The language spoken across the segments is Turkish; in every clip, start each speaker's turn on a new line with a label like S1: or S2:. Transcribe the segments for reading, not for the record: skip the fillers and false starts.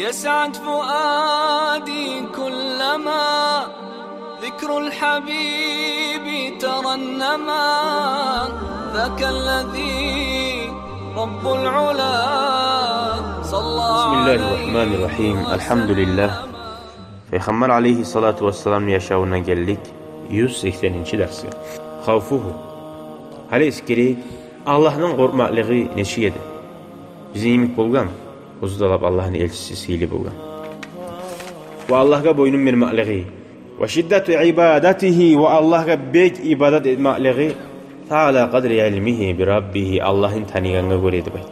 S1: يسعد فؤادي كلما ذكر الحبيب ترنما ذاك الذي رب العلا صلى
S2: بسم الله الرحمن الرحيم. Elhamdülillah. Peygamber aleyhissalatu vesselam yaşamına geldik. 180. dersi. Havfuhu. Hali eskiri Allah'ın korkmaklığı neşi edi. Bizim imik bolgan. Uzdalab Allah'ın elçisi sili bolgan. Ve Allah'a boynun vermekliği. Ve şiddetu ibadatihi ve Allah'a bek ibadet etmekliği. Ta'ala kadri ilmihi bi Rabbihi. Allah'ın tanıyanına göre edip ayda.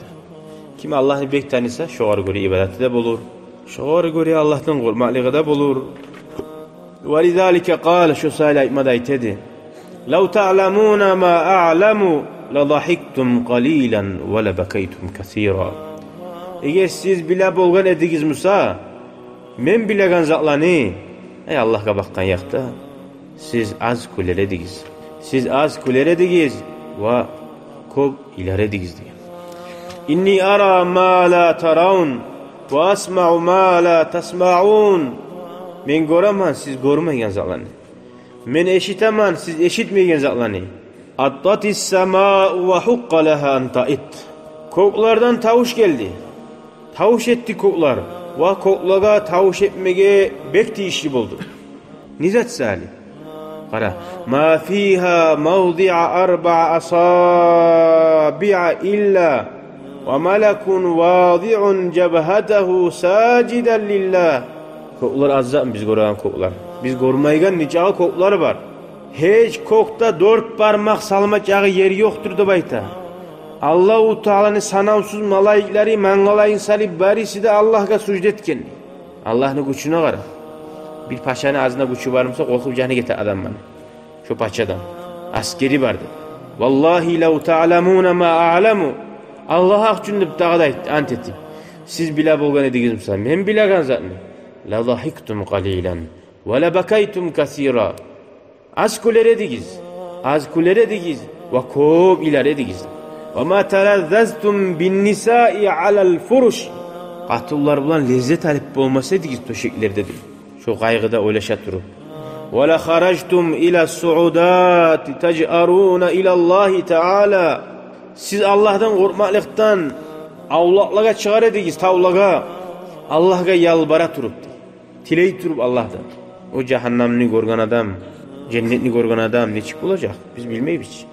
S2: Kim Allah'ı bek tanısa şoğar göre ibadeti de bulur. Şoğar göre Allah'tan korkmaklığı da bulur. Ve lidhalike kâle şu sayla aytmada aytedi. لو تعلمون ما أعلم لضحكتم قليلا ولبكيتم كثيرا. Eğer siz bile bolgan edigiz Musa, men bilegan zatlarni, ey Allah'a bakkan yakta, siz az kuler edigiz. Siz az kuler edigiz ve kop iler edigiz diye. İnni ara ma la tarawun ve asma'u ma la tasma'un. Men göremem, siz görmeyen zatlarni. Men eşitemem, siz eşitmeyen zatlarni. Attatis sema'u ve hukka leha anta'it. Koklardan tavuş geldi. Tavuş etti koklar. Ve koklaga tavuş etmege bekti işi buldu. Nizat sali. Kara. Ma fiha mavdi'a arba'a asabi'a illa ve melekun vadi'un cebhetehu saciden lillah. Koklar azzam biz gören koklar. Biz görmeygen nicağı koklar var. Hiç kokta 4 parmak salmacağı yeri yoktur da bayta. Allah-u Teala'nın sanavsız malaikleri mangalayın salib barisi de Allah'a sucd etken. Allah'ın gücüne qara. Bir paşanın ağzına gücü varmasa korkup canı getir adam bana. Şu paçadan. Askeri vardı. Vallahi lev ta'lemune ma a'lemu. Allah'a haqcundib dağda ant ettim. Siz bile bolgan edigiz misal. Men bilegan zatni. La dahiktum qalilan ve la bakaytum kaseera. Az kuler edigiz. Az kuler edigiz ve kop iler edigiz. Ve ma talazzaztum bin nisa'i alal furuş. Qatullar bilan lezzet alıp bolmasa edigiz toşeklerde dedi. Şu qaygıda oylaşa turup. Ve la kharajtum ila suudat tec'aruna ila Allah Teala. Siz Allah'tan korkmaklıktan avlaklığa çıkar edigiz tavlaga. Allah'a yalbara turup. Tiley turup Allah'tan. O cehennemni görgen adam, cennetni görgen adam neçik olacak? Biz bilmeyiz.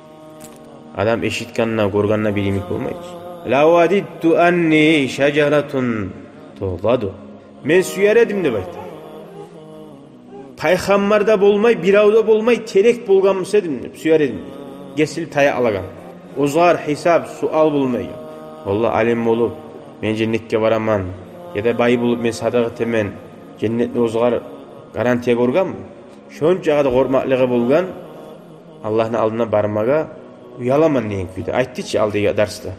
S2: Adam eşitkanına, görganına bilimik olmayız. La vadittu anni şeceratun tuğladu. Men süyer edim de bayta. Peygamberda bolmay, biravda bolmay, terek bolgan mısa edim de süyer edim. Gesilip taya alagan. Ozgar, hesap, sual bulmay. Vallahi alim olup, men cennetke varaman. Ya da bayı bulup men sadaqa temen. Cennetni ozgar garantiya görgan mı? Şonçağa da korkmaklığı bulgan Allah'ın aldına barmaga uyalaman neyin kuyda. Ayttiçi aldığı derste.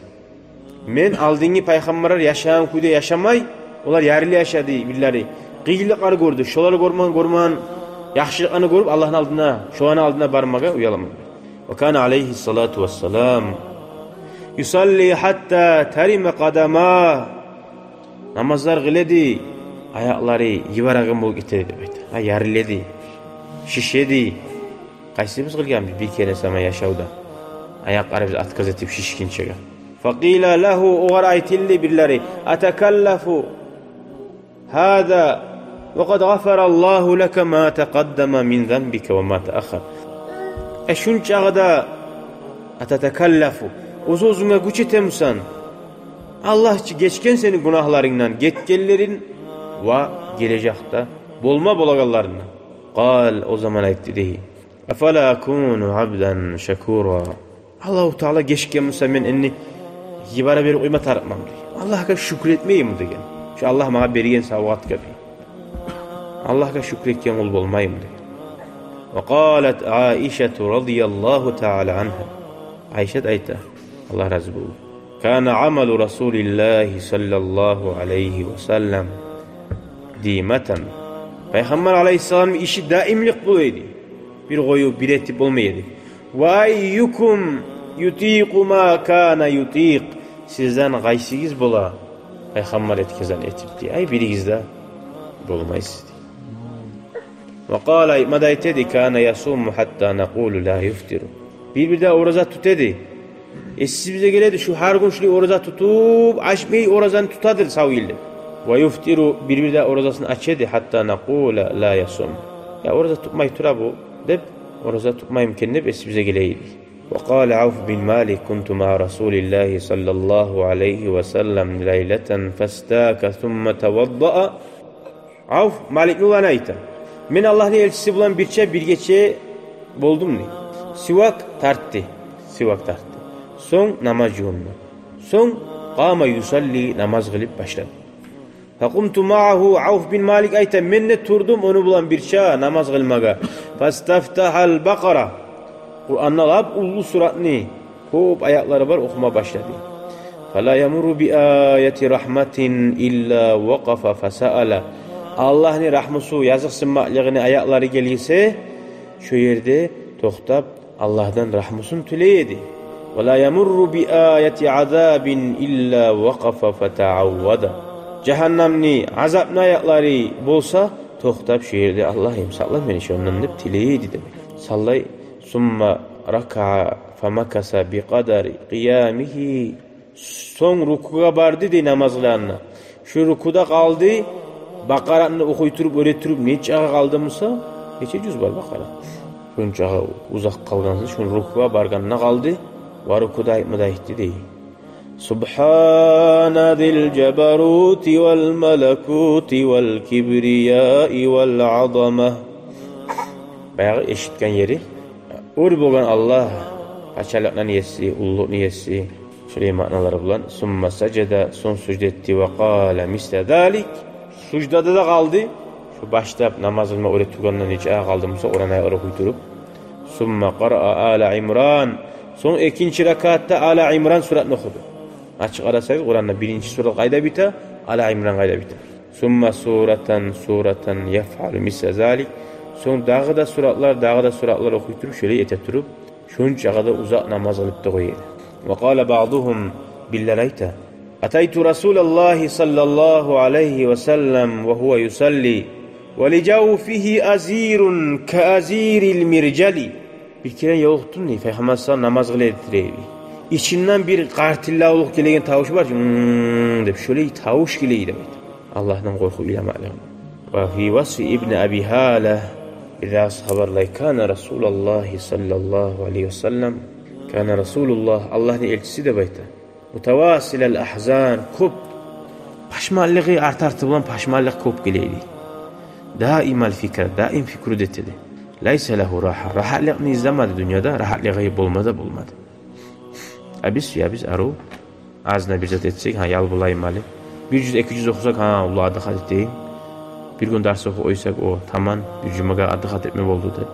S2: Men aldığını peygamberler yaşayan kuyda yaşamay, onlar yarılı yaşadı billari. Qiyliqları gördü. Şoları görman, yaxşılıqını görüp Allah'ın aldına, şoğanın aldına barmaga uyalaman. Ve kana aleyhissalatu vesselam yusalli hatta terime qadama. Namazlar gıledi. Ayakları yivaragın bol getirdi. Ha yarıledi. Şişedi. Kaysımız kılganmış bir kere sama yaşavda. Ayakları biz atkaz etip şişkinçege. Faqila lehu uğar aytilli birleri. Atekallafu hâdâ ve kad gafarallahu leke ma teqaddama min zembike ve ma teakhar. Şunçağda atetekallafu. Uzuzuna güç etemusan. Allah geçken senin günahlarından, getkellerin ve gelecekte bolma bolagallarından. Kal o zaman aytti dehi. Efela akunu abden şekura. Allah-u Teala geçken musa men enni yibara beri uyma tarıkmam diye. Allah'a şükretmeyim mi degen. Şu Allah bana berigen savat gibi. Allah'a şükretken ol bolmayım diye. Ve qalet Aişetu radiyallahu teala anha. Aişet ayta. Allah razı olsun. Kana amalu Resulillahi sallallahu aleyhi ve sellem dimeten. Peygamber aleyhisselam işi daimlik buluydu. Bir koyu bir etip olmaydı. Ve ayyukum yutiqu ma kana yutiq. Sizden gaysigiz bola. Peygamber etkezan etipdi. Ay birigizde bulmayız. Ve kâle madaytedi kâne yasûmu hattâ nekûlu lâ yuftiru. Bir de oruza tut edi. Siz bize geledi şu her gün şöyle oruza tutup açmayı orazanı tutadır savgildi. Ve yuftiru bir de orazasını açedi hatta nekûle lâ yasûm. Ya oruza tutmayı tura bu deyip oruza tutmayı imkenip siz bize geleydi. Ve kâle Avf bin Malik kuntu ma Rasulillahi sallallahu aleyhi ve sellem leyleten festâke thumme tevadda'a. Avf Malik mi bana ayta. Men Allah'ın elçisi bulan bir geçe boldum ni. Sivak tarttı. Son namaz yoğunlu. Son qama yusalli namaz kılıp başladı. Fakumtu ma'ahu Avf bin Malik ayta menne turdum onu bulan namaz kılmaga. Fastaftahal Bakara. Kur'an'ı alıp ullu suratını kop ayakları var okuma başladı. Fala yamuru bi ayati rahmetin illa vaqafa fasa'ala. Allah'ın rahmusu yazık sınmaklığını ayakları gelirse şu yerde toxtab Allah'dan rahmusun tüleydi. Ve la yamurru bi ayati azabin illa vaqafa fata'avvada. Cehennemni azapna ayakları bolsa toxtab şu yerde Allah'ım sallam beni şondan dep tileydi demek. Sallay summa raka'a famakasa bi qadari qiyamihi. Son rukuga bardı de namazlarına. Şu rukuda kaldı. Bakara'nı okuyturup öğretirip neçağa kaldımsa neçe cüz var Bakara. Şunçağa uzak kalgansız şun rukuğa barganına kaldı. Var rukuda aytmada ihti değil. Subhana zil cebaruti vel melekuti vel kibriyai vel azamah. Bayağı eşitken yeri. Ur boğan Allah haçalıkla niyesi, ulluk niyesi. Şöyle manaları bulan. Summa secede son sücdetti ve kâle misle zâlik. Sucdada da kaldı. Şu başta namaz kılma öğretirkenle neçağa kaldımsa orana okuyturup. Summa qara'a Ala İmran. Son ikinci rakatta Ala İmran suratını okudu. Açık arasayız Kur'an'da birinci surat kayda biter, Ala İmran kayda biter. Summa suratan yef'alu misle zalik. Son dağı da suratlar okuyturup şöyle yeteturup şunca da uzak namaz kılıp da koyuyor. Ve kâle ba'duhum billerayta. Ataytu Resulallah sallallahu aleyhi ve sellem ve huve yusalli ve li cevfihi azirun ka aziril mircali. Bir kere yoktun ne? Peygamber sallallahu namaz kılaydı. İçinden bir kartillavluk gelegen tavuş var ki deyip şöyle tavuş geleydi demek. Allah'tan korku ile ma'lum. Ve fi vasfi İbn Abi Hâle İzâ sahabarlay kâne Resulallah sallallahu aleyhi ve sellem kâne Resulullah Allah'ın elçisi de bayta. Mutavasilel ahzan kop paşmallığı artartı bulan paşmallık kop geleydi. Daim fikru detedi. Laysa lehu raha. Rahatlığını izlemedi dünyada, rahatlığı bulmadı. Biz aru ağzına bir zat etsek, yal bulayım mali. 100-200 okusak, Allah adı hadis deyim. Bir gün ders oysak o tamam, bir cümaga adı hadis etme oldu da.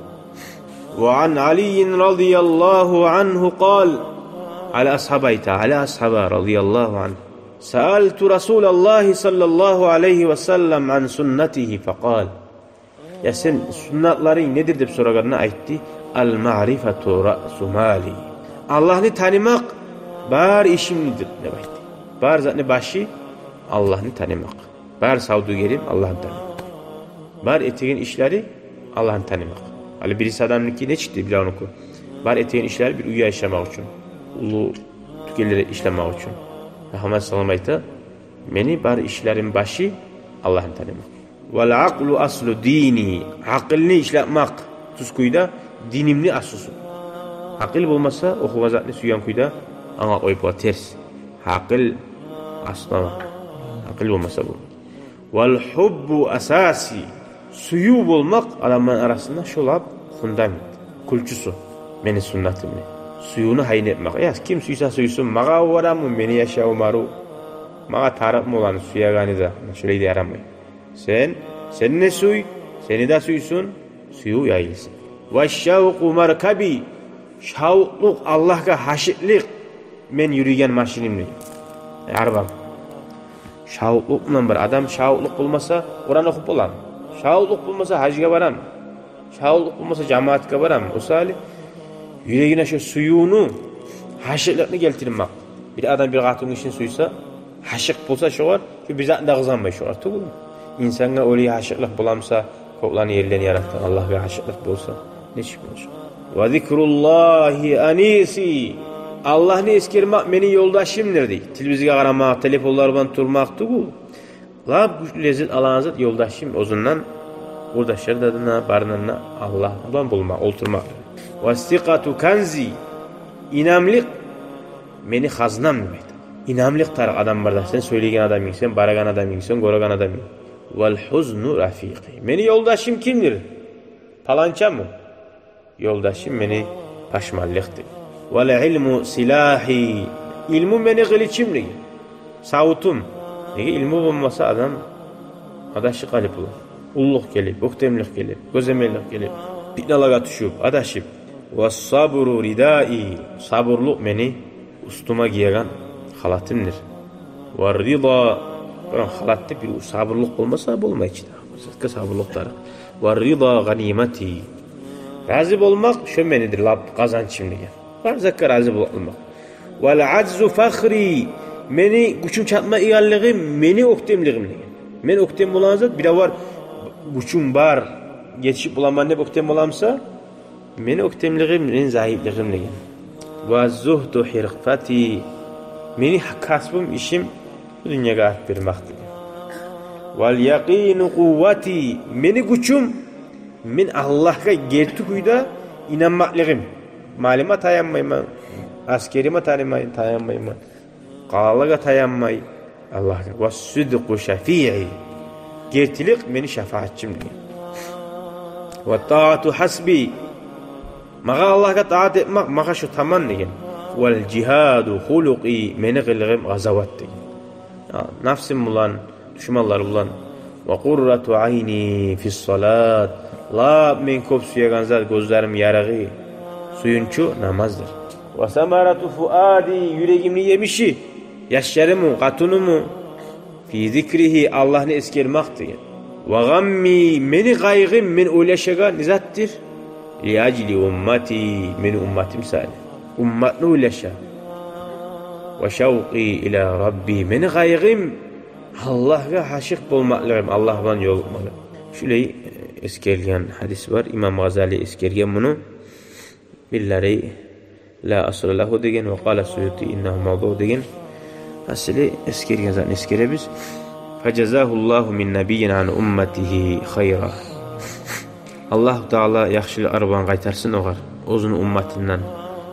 S2: Ve an Ali radıyallahu anhu kal. على أصحابه رضي الله عنه سألت رسول الله صلى الله عليه وسلم عن سنته فقال ya sen sünnetlerin nedir deyip sorarlarına aytti el ma'rifetu ra'su mali Allah'ını tanımak bar işimdir demek. Bar zatne başı Allah'ını tanımak. Bar savdu gelim Allah'ını tanımak. Bar eteğin işleri Allah'ını tanımak. Ali birisi adamınki ne çıktı bile onu ku. Bar eteğin işleri bir uyuya yaşamak için. Ulu tükelleri işlemek için. Muhammed sallallahu aleyhi ve sellem meni bar işlerin başı Allah'ın tanımak. Vel aklu aslu dini. Akılını işlemek tuskuyda dinimli aslusu. Akıl olmasa okuva zatını suyan kuyda ana koyup ters. Akıl aslama. Akıl olmasa bu. Vel hubbu asasi. Suyu bulmak adamın arasında şolap fundament. Kulçusu. Meni sünnetimni. Suyunu hayn etmek. Ya kim suysa suysun. Mağa varamı meni yaşa umaru. Mağa taraf mı olan suya ganiza. Şöyle de aramayın. Sen ne suy? Seni de suysun. Suyu yayılsın. Ve şevku merkabi. Şavkluk Allah'a haşitlik. Men yürüyen maşinimli. Arabam. Şavklukla bir adam şavkluk bulmasa Kur'an okup olan. Şavkluk bulmasa hacga varan. Şavkluk bulmasa cemaatga varan. O salih. Yüreğine şu suyunu haşitlikini geltirmek. Bir adam bir katının için suysa haşiq bolsa şoğar, şu bizat da qızanmay şoğar tugul. İnsanga öyle haşiqlik bulamsa, koklarını yerlerini yaratan Allah ve haşiqlik bolsa, neçik bolsa. Ve zikrullahi anisi. Allah'ını eskermek meni yoldaşımdır deyik. Televizyon qaramaq, telefonlardan turmaq tugul. La bu lezzet alan zat yoldaşım ozundan yoldaşlar dadına, barınına Allah'dan bulmaq, olturmaq. Ve istiqatu kanzi. İnamlik meni xaznam demekdir. İnamlik tarıq adam barda. Sen söyleygen adam yiysen, baragan adam yiysen, goragan adam yiysen. Vel huznu rafiqi. Meni yoldaşım kimdir? Palanca mı? Yoldaşım meni paşmallıqdır. Vel ilmu silahi. İlmu meni qiliçimdir. Savutum. Nege ilmu olmasa adam adaşı qalip olur. Ulluq gelip, oktemlik gelip, gözemellik gelip, fitnalara düşüp, adaşıp. Ve sabru ridai. Saburluq meni ustuma giyegan halatımdır. Ve rida. Halatta bir saburluq olmasa bolmaydı. Zatka saburluqları. Ve rida ganimati. Razı olmak şömenidir, lab kazançım degen. Var zakka razı olmak. Vel azzu fakhri. Meni güçüm çatma iyalligim, meni oktemligim degen. Men oktem bolan zat bir var güçüm var, yetişip bulanman ne oktem bolamsa, meni oktemligim, men zayıfligim degen. Ve zuhdu hirqati. Meni kasbım, işim bu dünyaya at vermektir. Vel yaqinu kuvvati. Meni güçüm, men Allah'a gerçekuyda inanmakligim. Malima tayanmayman, askerime tayanmayman, qalaga tayanmay Allah'a. Ve sidqu şafi'i. Gerçilik meni şefaatçim diyor. Ve taatu hasbi. Mağa Allah'a taat etmek, mağa şu tamam diyor. Vel cihadu huluqi. Meni qilgim gazavat diyor. Nafsim bulan, düşmanlar bulan. Ve qurratu ayni fis salat. La men köp suyagan zat gözlerim yarağı. Suyunçu namazdır. Ve samaratu fuadi. Yüreğimni yemişi. Yaşlarımı, katunumu. Fi zikrihi. Allah'ını eskermektir. Ve gammi. Meni gaygım, men oylaşaga nizattir. Li acli ummati. Meni ummatim salih. Ummatını oylaşa. Ve şevqi ila Rabbi. Meni gaygım Allah'a haşiq bolmaklığım. Allah'dan yol olmalı. Şöyle eskergen hadis var. İmam Gazali eskergen bunu. Billeri la asla lahu degen ve qala Suyuti innehu mawdu degen. Asli eskergen zaten eskerebiz. Fecezahullahu min nabiyyin an ummatihi hayra. Allah Taala yaxşılı arban qaytarsın oğar. Ozun ummatinden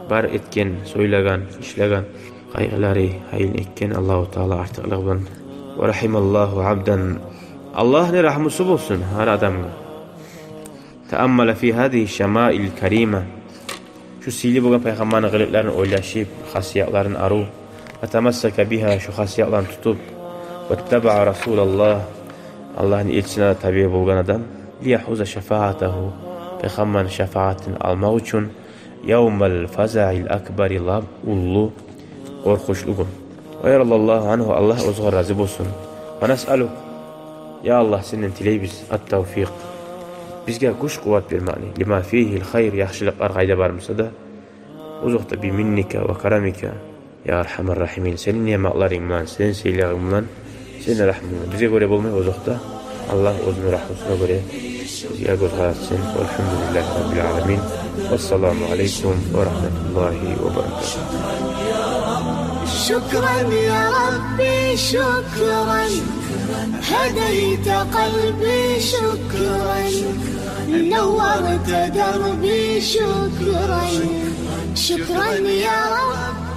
S2: bar etken, söylegan, işlegan qaygıları hayıl etken Allahu Taala artıqlıqdan ve rahimallahu abdan. Allah'ın rahmusu olsun her adamga. Taammala fi hadihi şemail kerime. Şu sili bugün peygamberin qılıqlarını oylaşıp, xasiyatlarını aru ve temassaka biha şu xasiyatlarını tutup ve teba'a Resulallah Allah'ın elçisine tabi bulgan adam liyahuza şefaatahu peygamberin şefaatini almak için yevmel faza'il akbari lab ullu korkuşluğun ve yarallahu anhu Allah ozga razı olsun ve nes'alu ya Allah senden tileybiz at-tevfik bizge güç kuvvet vermani lima fihil hayr yaxşılıklar qayda barmasa da uzuqda bi minnika ve karamika ya arhamar rahimin senin nimetlerin senin seyleğin senin rahmin bize göre bulmay uzuqda Allah özünün rahmetine göre bize göstersin velhamdülillahi rabbil alamin vesselamu aleykum ve rahmetullahi ve berekatuhu.
S1: شكرا يا ربي شكرا هديت قلبي شكرا نورت دربي شكرا شكرا يا رب